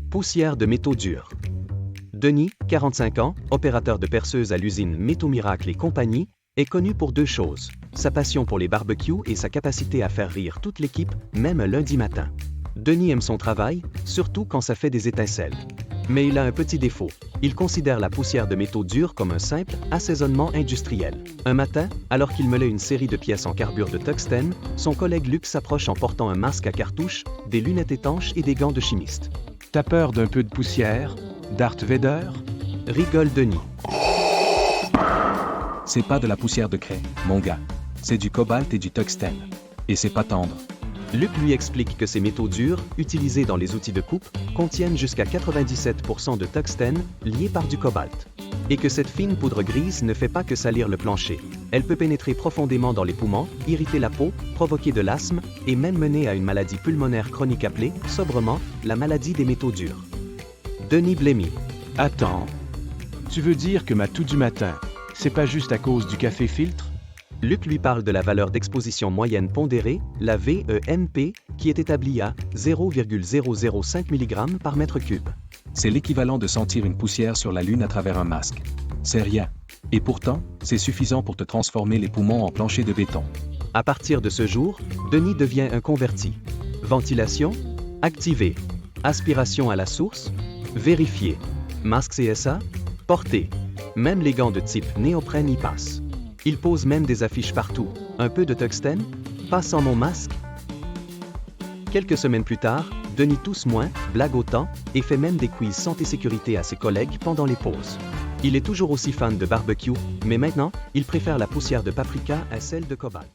Poussière de métaux durs. Denis, 45 ans, opérateur de perceuse à l'usine Métaux Miracle et compagnie, est connu pour deux choses, sa passion pour les barbecues et sa capacité à faire rire toute l'équipe, même un lundi matin. Denis aime son travail, surtout quand ça fait des étincelles. Mais il a un petit défaut. Il considère la poussière de métaux durs comme un simple assaisonnement industriel. Un matin, alors qu'il mêlait une série de pièces en carbure de tungstène, son collègue Luc s'approche en portant un masque à cartouche, des lunettes étanches et des gants de chimiste. T'as peur d'un peu de poussière, Darth Vader? Rigole Denis. C'est pas de la poussière de craie, mon gars. C'est du cobalt et du tungstène. Et c'est pas tendre. Luc lui explique que ces métaux durs, utilisés dans les outils de coupe, contiennent jusqu'à 97% de tungstène, lié par du cobalt. Et que cette fine poudre grise ne fait pas que salir le plancher. Elle peut pénétrer profondément dans les poumons, irriter la peau, provoquer de l'asthme, et même mener à une maladie pulmonaire chronique appelée, sobrement, la maladie des métaux durs. Denis blêmit. Attends. Tu veux dire que ma toux du matin, c'est pas juste à cause du café filtre? Luc lui parle de la valeur d'exposition moyenne pondérée, la VEMP, qui est établie à 0,005 mg par mètre cube. C'est l'équivalent de sentir une poussière sur la Lune à travers un masque. C'est rien. Et pourtant, c'est suffisant pour te transformer les poumons en plancher de béton. À partir de ce jour, Denis devient un converti. Ventilation, activé. Aspiration à la source, vérifié. Masque CSA, porté. Même les gants de type néoprène y passent. Il pose même des affiches partout. Un peu de tungstène? Pas sans mon masque? Quelques semaines plus tard, Denis tousse moins, blague autant, et fait même des quiz santé-sécurité à ses collègues pendant les pauses. Il est toujours aussi fan de barbecue, mais maintenant, il préfère la poussière de paprika à celle de cobalt.